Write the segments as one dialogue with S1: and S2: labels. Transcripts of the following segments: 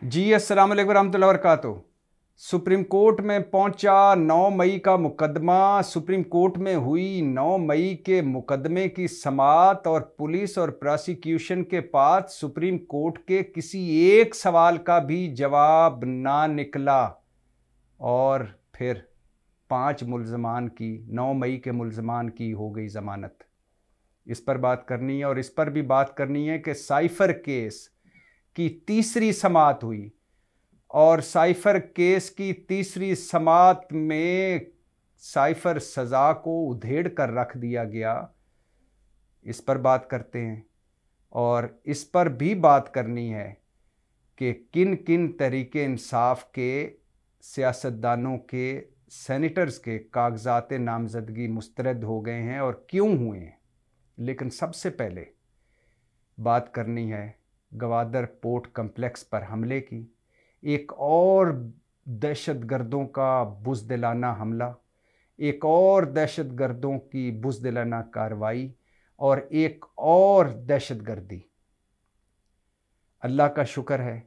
S1: जी अस्सलाम वालेकुम रहमतुल्लाहि व बरकातुहू। सुप्रीम कोर्ट में पहुंचा 9 मई का मुकदमा। सुप्रीम कोर्ट में हुई 9 मई के मुकदमे की समाअत और पुलिस और प्रोसिक्यूशन के पास सुप्रीम कोर्ट के किसी एक सवाल का भी जवाब ना निकला। और फिर 5 मुल्ज़मान की 9 मई के मुल्ज़मान की हो गई ज़मानत। इस पर बात करनी है और इस पर भी बात करनी है कि साइफर केस की तीसरी समाअत हुई और साइफर केस की तीसरी समाअत में साइफर सज़ा को उधेड़ कर रख दिया गया। इस पर बात करते हैं और इस पर भी बात करनी है कि किन किन तरीके इंसाफ के सियासतदानों के सेनेटर्स के कागजात नामजदगी मुस्तरद हो गए हैं और क्यों हुए हैं। लेकिन सबसे पहले बात करनी है गवादर पोर्ट कम्प्लेक्स पर हमले की। एक और दहशतगर्दों का बुज़दिलाना हमला, एक और दहशतगर्दों की बुज़दिलाना कार्रवाई और एक और दहशतगर्दी। अल्लाह का शुक्र है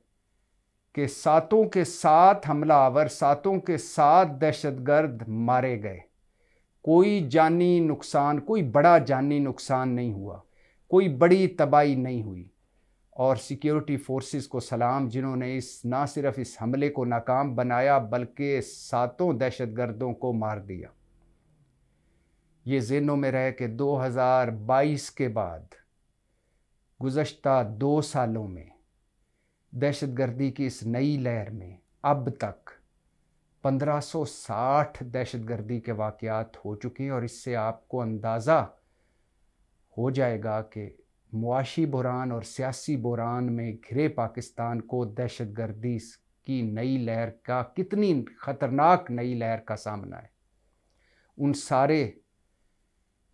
S1: कि सातों के सात हमलावर, सातों के सात दहशतगर्द मारे गए। कोई जानी नुकसान, कोई बड़ा जानी नुकसान नहीं हुआ, कोई बड़ी तबाही नहीं हुई। और सिक्योरिटी फोर्सेस को सलाम जिन्होंने ना सिर्फ इस हमले को नाकाम बनाया बल्कि सातों दहशतगर्दों को मार दिया। ये ज़हनों में रहे कि 2022 के बाद गुज़श्ता 2 सालों में दहशतगर्दी की इस नई लहर में अब तक 1560 दहशतगर्दी के वाक़यात हो चुके हैं। और इससे आपको अंदाज़ा हो जाएगा कि मुआशी बुहरान और सियासी बुहरान में घिरे पाकिस्तान को दहशतगर्दी की नई लहर का, कितनी ख़तरनाक नई लहर का सामना है। उन सारे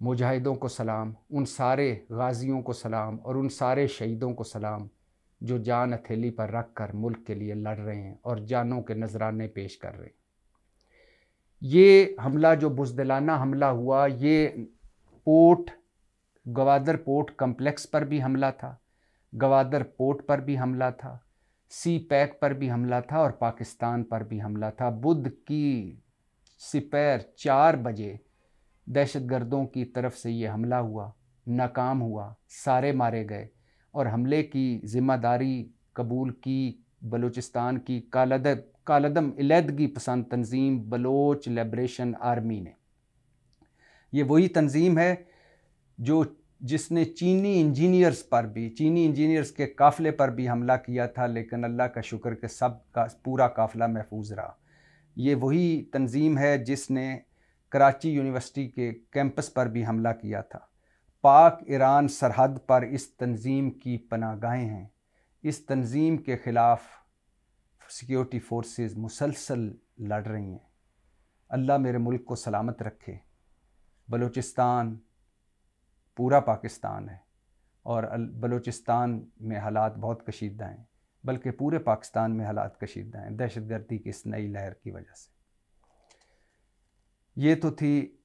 S1: मुजाहिदों को सलाम, उन सारे गाजियों को सलाम और उन सारे शहीदों को सलाम जो जान हथेली पर रख कर मुल्क के लिए लड़ रहे हैं और जानों के नजराने पेश कर रहे हैं। ये हमला जो बुज़दिलाना हमला हुआ, ये गवादर पोर्ट कम्प्लेक्स पर भी हमला था, गवादर पोर्ट पर भी हमला था, सी पैक पर भी हमला था और पाकिस्तान पर भी हमला था। बुध की सिपहर 4 बजे दहशतगर्दों की तरफ से ये हमला हुआ, नाकाम हुआ, सारे मारे गए और हमले की ज़िम्मेदारी कबूल की बलूचिस्तान की कालदम इलेदगी पसंद तंजीम बलोच लिबरेशन आर्मी ने। ये वही तंजीम है जिसने चीनी इंजीनियर्स के काफ़िले पर भी हमला किया था, लेकिन अल्लाह का शुक्र कि सब का पूरा काफ़िला महफूज रहा। ये वही तंजीम है जिसने कराची यूनिवर्सिटी के कैंपस पर भी हमला किया था। पाक ईरान सरहद पर इस तंजीम की पनाहगाहें हैं। इस तंजीम के ख़िलाफ़ सिक्योरिटी फोर्सेस मुसलसल लड़ रही हैं। अल्लाह मेरे मुल्क को सलामत रखे। बलूचिस्तान पूरा पाकिस्तान है और बलूचिस्तान में हालात बहुत कशीदा हैं, बल्कि पूरे पाकिस्तान में हालात कशीदा हैं दहशतगर्दी की इस नई लहर की वजह से। ये तो थी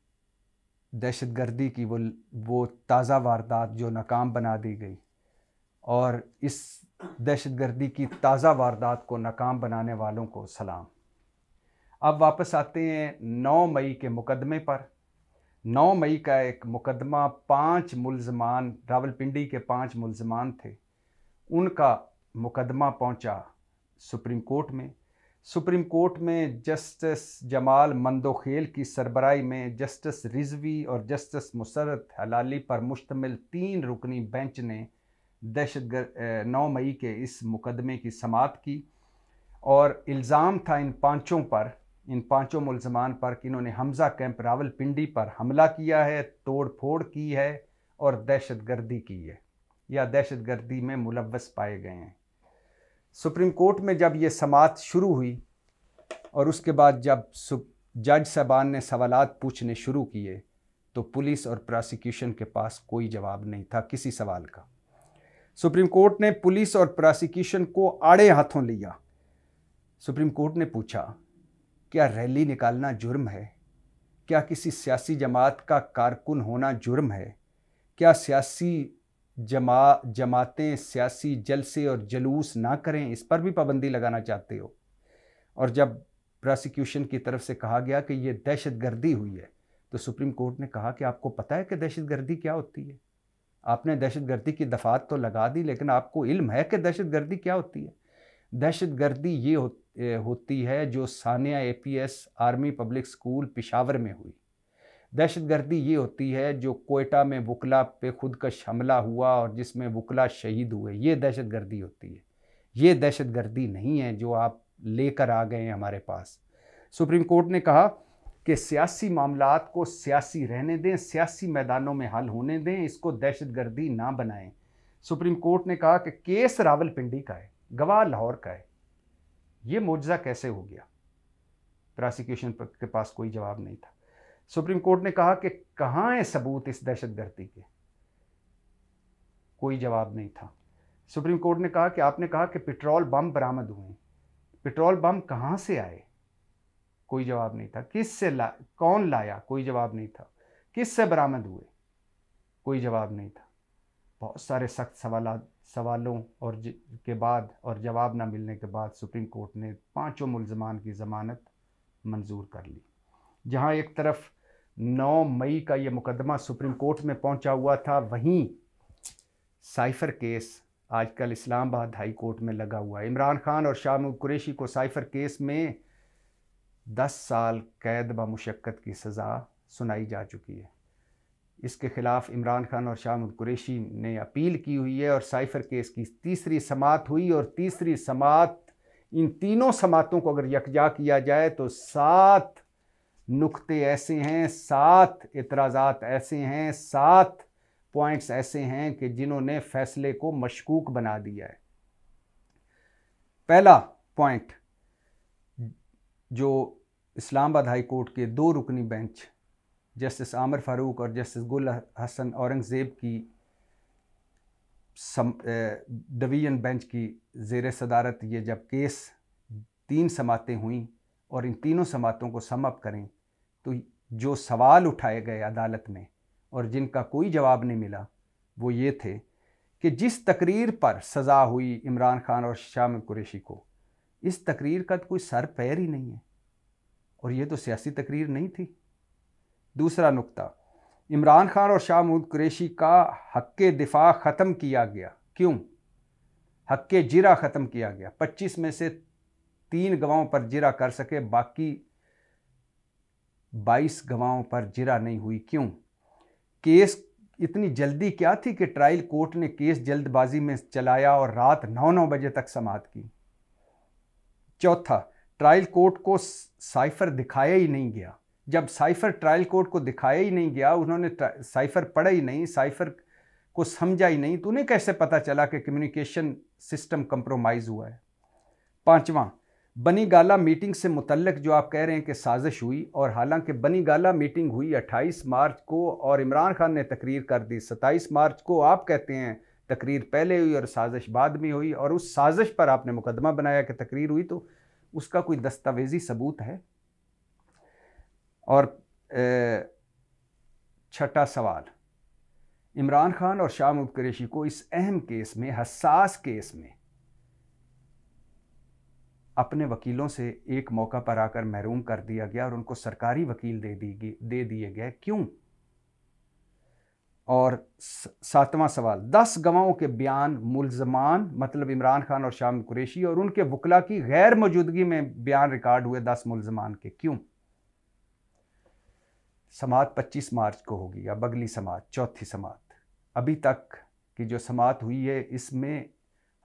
S1: दहशतगर्दी की वो ताज़ा वारदात जो नाकाम बना दी गई। और इस दहशतगर्दी की ताज़ा वारदात को नाकाम बनाने वालों को सलाम। अब वापस आते हैं 9 मई के मुकदमे पर। 9 मई का एक मुकदमा, 5 मुल्ज़मान, रावलपिंडी के 5 मुल्ज़मान थे, उनका मुकदमा पहुंचा सुप्रीम कोर्ट में। सुप्रीम कोर्ट में जस्टिस जमाल मंदोखेल की सरबराही में जस्टिस रिजवी और जस्टिस मुसर्रत हलाली पर मुश्तमिल 3 रुकनी बेंच ने 9 मई के इस मुकदमे की समाअत की। और इल्ज़ाम था इन पांचों मुल्ज़मान पर कि इन्होंने हमज़ा कैंप रावलपिंडी पर हमला किया है, तोड़ फोड़ की है और दहशतगर्दी की है या दहशतगर्दी में मुलव्वस पाए गए हैं। सुप्रीम कोर्ट में जब ये समाअत शुरू हुई और उसके बाद जब जज साहबान ने सवालात पूछने शुरू किए तो पुलिस और प्रोसिक्यूशन के पास कोई जवाब नहीं था किसी सवाल का। सुप्रीम कोर्ट ने पुलिस और प्रोसिक्यूशन को आड़े हाथों लिया। सुप्रीम कोर्ट ने पूछा, क्या रैली निकालना जुर्म है? क्या किसी सियासी जमात का कारकुन होना जुर्म है? क्या सियासी जमातें सियासी जलसे और जलूस ना करें, इस पर भी पाबंदी लगाना चाहते हो। और जब प्रोसिक्यूशन की तरफ से कहा गया कि ये दहशतगर्दी हुई है, तो सुप्रीम कोर्ट ने कहा कि आपको पता है कि दहशतगर्दी क्या होती है? आपने दहशतगर्दी की दफात तो लगा दी, लेकिन आपको इल्म है कि दहशतगर्दी क्या होती है? दहशतगर्दी ये होती है जो Sania APS army public school Peshawar में हुई। दहशतगर्दी ये होती है जो कोयटा में वकला पे खुदकश हमला हुआ और जिसमें वकला शहीद हुए, ये दहशतगर्दी होती है। ये दहशतगर्दी नहीं है जो आप लेकर आ गए हैं हमारे पास। सुप्रीम कोर्ट ने कहा कि सियासी मामलात को सियासी रहने दें, सियासी मैदानों में हल होने दें, इसको दहशतगर्दी ना बनाएं। सुप्रीम कोर्ट ने कहा कि केस रावलपिंडी का है, गवाह लाहौर का है। ये मुआवजा कैसे हो गया? प्रोसिक्यूशन के पास कोई जवाब नहीं था। सुप्रीम कोर्ट ने कहा कि कहाँ है सबूत इस दहशतगर्दी के? कोई जवाब नहीं था। सुप्रीम कोर्ट ने कहा कि आपने कहा कि पेट्रोल बम बरामद हुए, पेट्रोल बम कहाँ से आए? कोई जवाब नहीं था। कौन लाया? कोई जवाब नहीं था। किस से बरामद हुए? कोई जवाब नहीं था। बहुत सारे सख्त सवालों के बाद और जवाब ना मिलने के बाद सुप्रीम कोर्ट ने 5 मुल्ज़मान की ज़मानत मंजूर कर ली। जहां एक तरफ 9 मई का ये मुकदमा सुप्रीम कोर्ट में पहुंचा हुआ था, वहीं साइफर केस आजकल इस्लामाबाद हाई कोर्ट में लगा हुआ है। इमरान खान और शाह महमूद कुरैशी को साइफर केस में 10 साल कैद बमुशक्कत की सज़ा सुनाई जा चुकी है। इसके खिलाफ इमरान खान और शाह महमूद कुरैशी ने अपील की हुई है और साइफर केस की तीसरी समाअत हुई, और तीसरी समाअत, इन तीनों समाअतों को अगर यकजा किया जाए तो 7 नुक्ते ऐसे हैं, 7 एतराज़ात ऐसे हैं, 7 पॉइंट्स ऐसे हैं कि जिन्होंने फैसले को मशकूक बना दिया है। पहला पॉइंट, जो इस्लामाबाद हाई कोर्ट के 2 रुकनी बेंच जस्टिस आमिर फारूक और जस्टिस गुल हसन औरंगज़ेब की डिवीज़न बेंच की ज़ेर सदारत ये जब केस 3 समातें हुई और इन तीनों समातों को सम अप करें, तो जो सवाल उठाए गए अदालत में और जिनका कोई जवाब नहीं मिला, वो ये थे कि जिस तकरीर पर सज़ा हुई इमरान खान और शाह महमूद कुरैशी को, इस तकरीर का तो कोई सर पैर ही नहीं है और ये तो सियासी तकरीर नहीं थी। दूसरा नुक्ता, इमरान खान और शाह महमूद कुरैशी का हक़ दिफा ख़त्म किया गया। क्यों? हक़ जिरा ख़त्म किया गया। 25 में से 3 गवाहों पर जिरा कर सके, बाकी 22 गवाहों पर जिरा नहीं हुई। क्यों? केस इतनी जल्दी क्या थी कि ट्रायल कोर्ट ने केस जल्दबाजी में चलाया और रात 9-9 बजे तक समाअत की। चौथा, ट्रायल कोर्ट को साइफर दिखाया ही नहीं गया। जब साइफर ट्रायल कोर्ट को दिखाया ही नहीं गया, उन्होंने साइफर पढ़ा ही नहीं, साइफर को समझा ही नहीं, तो उन्हें कैसे पता चला कि कम्युनिकेशन सिस्टम कंप्रोमाइज़ हुआ है। पांचवा, बनी गाला मीटिंग से मुतल्लिक जो आप कह रहे हैं कि साजिश हुई, और हालांकि बनी गाला मीटिंग हुई 28 मार्च को और इमरान खान ने तकरीर कर दी 27 मार्च को। आप कहते हैं तकरीर पहले हुई और साजिश बाद में हुई, और उस साजिश पर आपने मुकदमा बनाया कि तकरीर हुई, तो उसका कोई दस्तावेजी सबूत है? और छठा सवाल, इमरान खान और शाह महमूद कुरैशी को इस अहम केस में, हसास केस में, अपने वकीलों से एक मौका पर आकर महरूम कर दिया गया और उनको सरकारी वकील दे दिए गए। क्यों? और 7वां सवाल, 10 गवाहों के बयान मुल्ज़मान मतलब इमरान खान और शाह महमूद कुरैशी और उनके वकला की गैर मौजूदगी में बयान रिकॉर्ड हुए 10 मुल्ज़मान के। क्यों? समाअत 25 मार्च को होगी, अब अगली समाअत, चौथी समाअत। अभी तक की जो समाअत हुई है, इसमें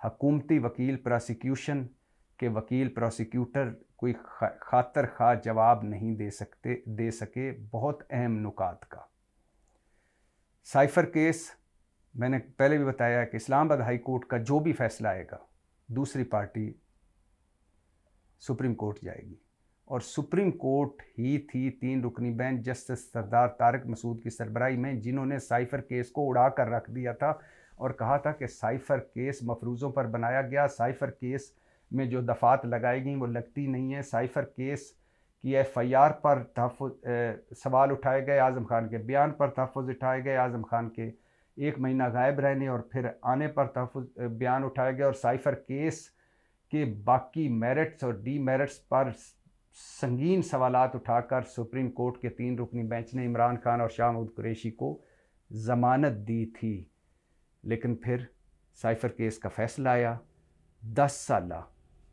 S1: हकूमती वकील, प्रोसिक्यूशन के वकील, प्रोसिक्यूटर कोई खातर खा जवाब नहीं दे सके बहुत अहम नुकात का। साइफर केस, मैंने पहले भी बताया कि इस्लामाबाद हाई कोर्ट का जो भी फैसला आएगा, दूसरी पार्टी सुप्रीम कोर्ट जाएगी, और सुप्रीम कोर्ट ही थी 3 रुकनी बेंच जस्टिस सरदार तारिक मसूद की सरबराही में, जिन्होंने साइफर केस को उड़ा कर रख दिया था और कहा था कि साइफर केस मफरूज़ों पर बनाया गया, साइफर केस में जो दफ़ात लगाई गई वो लगती नहीं है, साइफर केस की FIR पर सवाल उठाए गए, आज़म खान के बयान पर तहफ़्फ़ुज़ उठाए गए, आज़म खान के 1 महीना गायब रहने और फिर आने पर तहफ़्फ़ुज़ बयान उठाया गया और साइफ़र केस के बाकी मेरिट्स और डीमेरिट्स पर संगीन सवालात उठाकर सुप्रीम कोर्ट के 3 रुकनी बेंच ने इमरान खान और शाह महमूद कुरैशी को ज़मानत दी थी। लेकिन फिर साइफ़र केस का फ़ैसला आया। 10 साल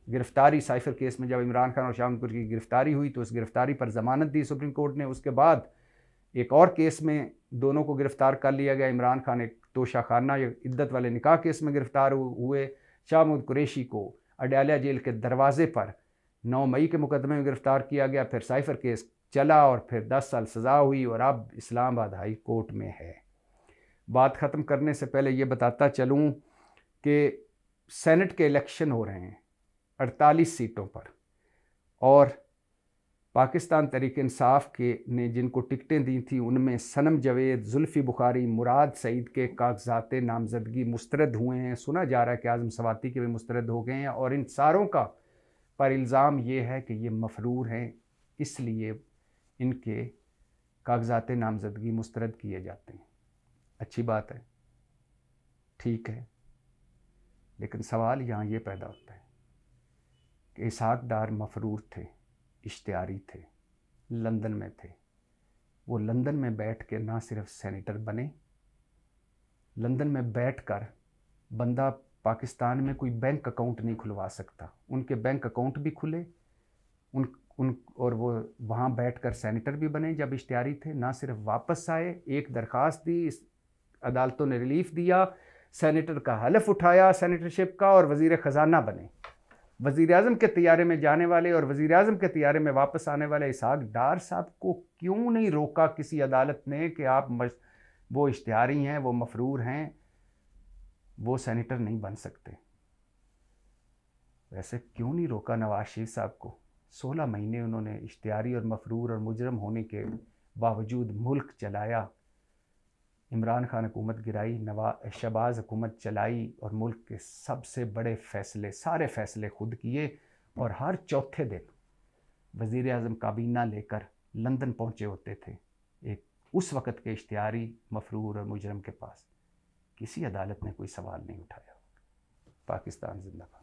S1: गिरफ़्तारी साइफ़र केस में जब इमरान खान और शाह महमूद कुरैशी की गिरफ़्तारी हुई तो उस गिरफ़्तारी पर ज़मानत दी सुप्रीम कोर्ट ने। उसके बाद एक और केस में दोनों को गिरफ़्तार कर लिया गया। इमरान खान एक तोशाखाना या इद्दत वाले निकाह केस में गिरफ़्तार हुए। शाह महमूद कुरैशी को अडयाला जेल के दरवाजे पर 9 मई के मुकदमे में गिरफ़्तार किया गया। फिर साइफ़र केस चला और फिर 10 साल सज़ा हुई और अब इस्लामाबाद हाई कोर्ट में है। बात ख़त्म करने से पहले ये बताता चलूँ कि सेनेट के इलेक्शन हो रहे हैं 48 सीटों पर और पाकिस्तान तहरीक इंसाफ के ने जिनको टिकटें दी थी उनमें सनम जावेद, जुल्फ़ी बुखारी, मुराद सईद के कागजात नामजदगी मुस्तरद हुए हैं। सुना जा रहा है कि आज़म सवाती के भी मुस्तरद हो गए हैं और इन सारों का पर इल्ज़ाम ये है कि ये मफरूर हैं, इसलिए इनके कागजात नामजदगी मुस्तरद किए जाते हैं। अच्छी बात है, ठीक है, लेकिन सवाल यहाँ ये पैदा होता है कि इसहाक डार मफरूर थे, इश्तिहारी थे, लंदन में थे। वो लंदन में बैठ के ना सिर्फ सेनेटर बने, लंदन में बैठकर बंदा पाकिस्तान में कोई बैंक अकाउंट नहीं खुलवा सकता। उनके बैंक अकाउंट भी खुले और वो वहाँ बैठकर सेनेटर भी बने जब इश्तिहारी थे। ना सिर्फ वापस आए, एक दरख्वास्त दी, अदालतों ने रिलीफ दिया, सेनेटर का हलफ उठाया सेनेटरशिप का और वज़ीर ख़जाना बने। वज़ीर आज़म के तैयारे में जाने वाले और वज़ीर आज़म के तैयारे में वापस आने वाले इसहाक डार साहब को क्यों नहीं रोका किसी अदालत ने कि आप वो इश्तिहारी हैं, वो मफरूर हैं, वो सेनेटर नहीं बन सकते। वैसे क्यों नहीं रोका नवाज शरीफ साहब को? 16 महीने उन्होंने इश्तिहारी और मफरूर और मुजरम होने के बावजूद मुल्क चलाया। इमरान खान हुकूमत गिराई, शहबाज हुकूमत चलाई और मुल्क के सबसे बड़े फ़ैसले, सारे फ़ैसले खुद किए और हर चौथे दिन वज़ीर आज़म काबीना लेकर लंदन पहुँचे होते थे एक उस वक़्त के इश्तिहारी, मफरूर और मुजरम के पास। किसी अदालत ने कोई सवाल नहीं उठाया। पाकिस्तान जिंदाबाद।